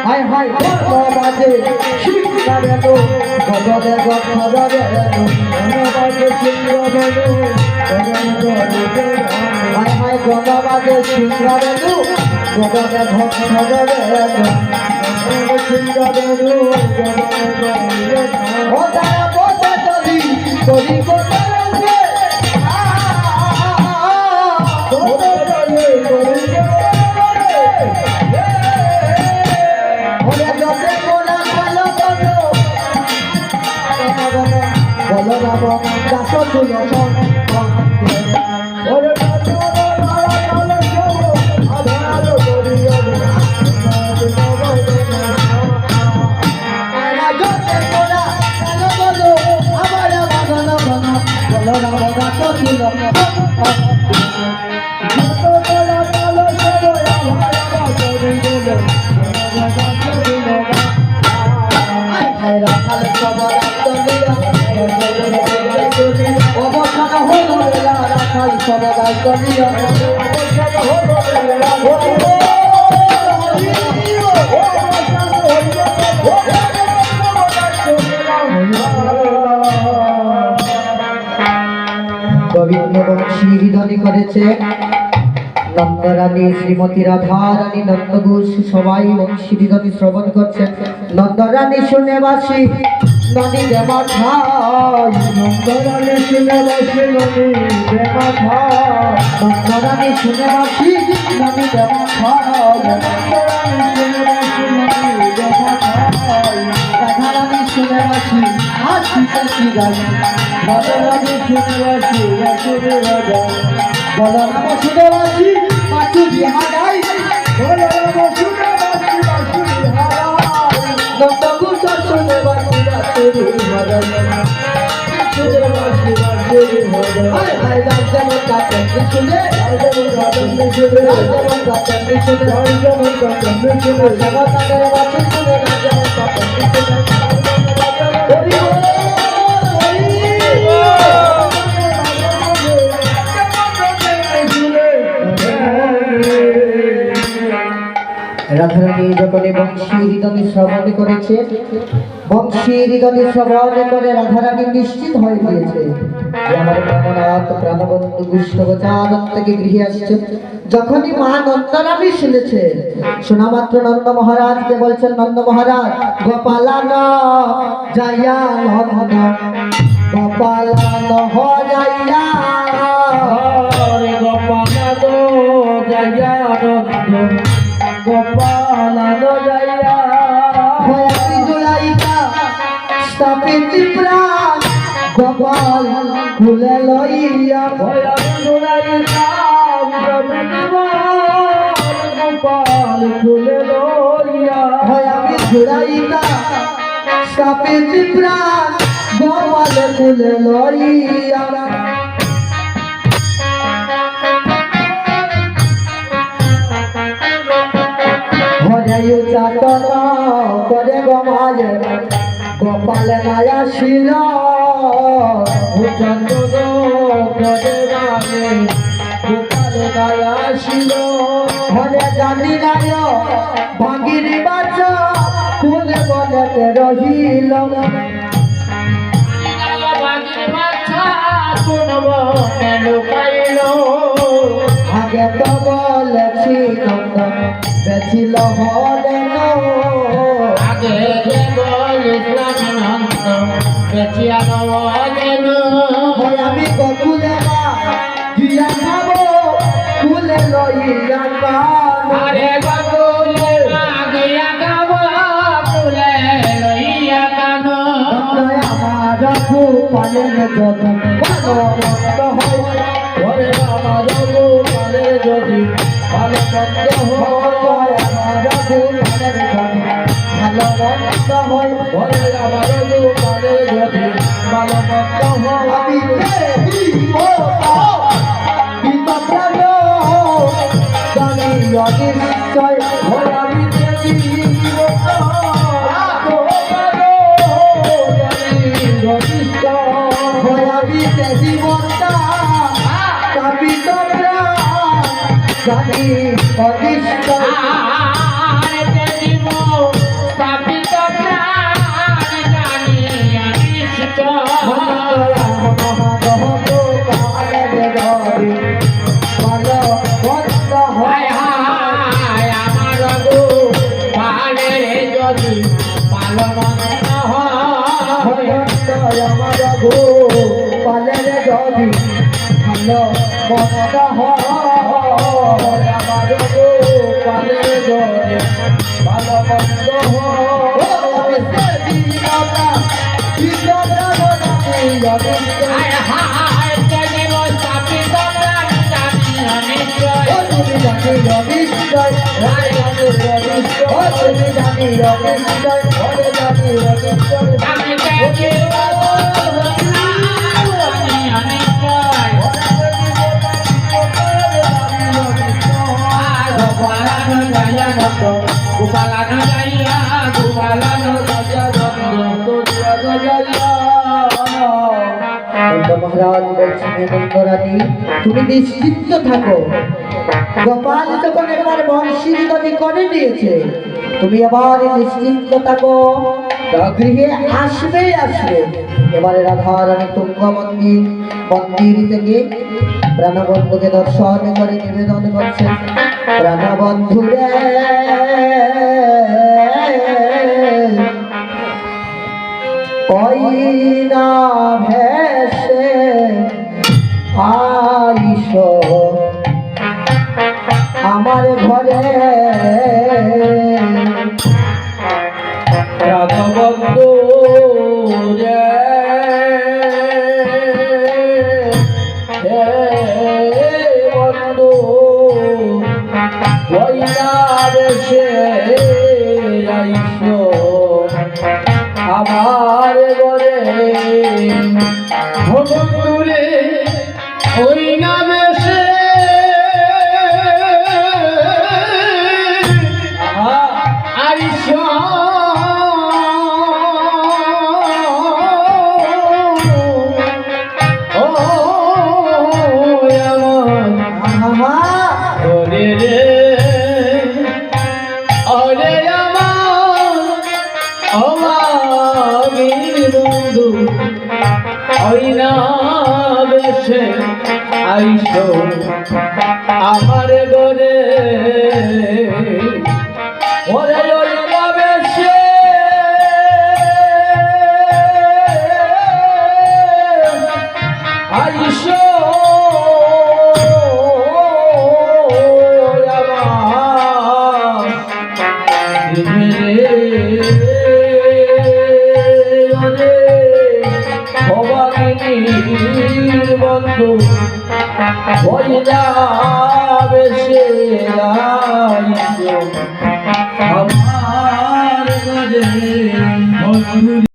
High high বাজে শিকারে তো গদরে গদরে বাজে শিকারে তো হাই হাই গদ বাজে শিকারে তো গদরে গদরে শিকারে তো ও তারা বসে চলি করি কোথায় ধ্বনি করেছে নন্দরানী শ্রীমতী রাধা রানী নন্দঘোষ সবাই বংশীধ্বনি শ্রবণ করছে নন্দরানী শুনে বাসি নদী দেবা খাই নন্দরানী শুনে বাসি নদী দেবা খাই নন্দরানী শুনে বাসি নদী দেবা খাই রাধারানী শুনে বাসি হাসি হাসি গাই রাধারানী শুনে বাসি রাসুরে রাজা বলরাম শুনে বাসি পাচু বিহারাই বলরাম শুনে বাসি পাচু বিহারাই নন্দঘোষ শুনে বাসি রাসুরে রাজা শুনে বাসি রাসুরে রাজা হায় হায় রাজা কাটে শুনে রাজা কাটে শুনে রাজা কাটে শুনে রাজা কাটে শুনে সবাতাদের বাসি শুনে রাজা কাটে শুনে রাধারানী যখন বংশীর ধ্বনি শ্রবণ করেছে বংশীর ধ্বনি শ্রবণ করে রাধারানী নিশ্চিত হয়ে গিয়েছে আমার প্রাণনাথ প্রাণবন্ধু গুষ্ঠগোচারণ থেকে গৃহে আসছে যখনই মা নন্দরানী শুনেছে শোনা মাত্র নন্দ মহারাজকে বলছেন নন্দ মহারাজ গোপালান যাইয়া নন্দ গোপালান যাইয়া গোপালান যাইয়া নন্দ গোপালান যাইয়া ভয়াতি জুলাইকা স্থাপিতি প্রাণ গোপাল খুলে লইয়া ভয়াতি জুলাইকা স্থাপিতি প্রাণ গোপাল খুলে লইয়া ভয়াতি জুলাইকা স্থাপিতি প্রাণ গোপাল খুলে লইয়া চাটন করে গমাল গোপাল নায়া শিল চন্দ্র করে রামে গোপাল নায়া শিল ঘরে জানি নায় ভাগিনী বাচ ফুলে বনতে রহিল আগে তো বলেছি বেছিল হলেন আগে বলেছিলাম নন্দ বেচিয়া হলেন আমি বকুলে গিয়া খাব ফুলে লইয়া আরে বকুলে গিয়া খাব ফুলে লইয়া কান আমার গোপালের যতন ভালো মন্দ হয় ওরে আমার গোপালের যদি ভালো মন্দ হয় আমার গোপালের যদি ভালো মন্দ হয় ওরে আমার গোপালের যদি ভালো মন্দ হয় আমি জানি অনিশ্চয় আমি জানি অদিষ্ট জীব স্থাপিত প্রাণ জানি অনিষ্ট হায় হায় আমার গো পালে যদি পালমন্ত হয় আমার গো পালের যদি ভালো মন্দ হয় আমার গো পালের যদি ভালো মন্দ হায় হায় জীব স্থাপিত প্রাণ জানি অনিষ্ট আমি জানি অনিষ্ট গোপালানো যাইয়া নন্দ গোপালানো যাইয়া গোপালানো মহারাজ বলছেন নন্দরানী তুমি নিশ্চিন্ত থাকো গোপাল যখন একবার বংশীর গতি করে নিয়েছে তুমি আবার নিশ্চিন্ত থাকো গৃহে আসবেই আসবে এবারে রাধারানী তুঙ্গ মন্দির থেকে প্রাণবন্ধুকে দর্শন করে নিবেদন করছেন প্রাণবন্ধু রে কইনা ভেসে আইস আমার ঘরে রাধবন্ধু রে বন্ধু কইনা বেশে আইস আমার ঘরে বন্ধুরে ওই নামে সে আইস ও আমার ওরে রে ওরে আমার বন্ধু ওইনা বেশে আইসো আমার ঘরে ওরে ওইনা বেশে আইসো বন্ধু বইলা বেশে আমার ঘরে বন্ধু।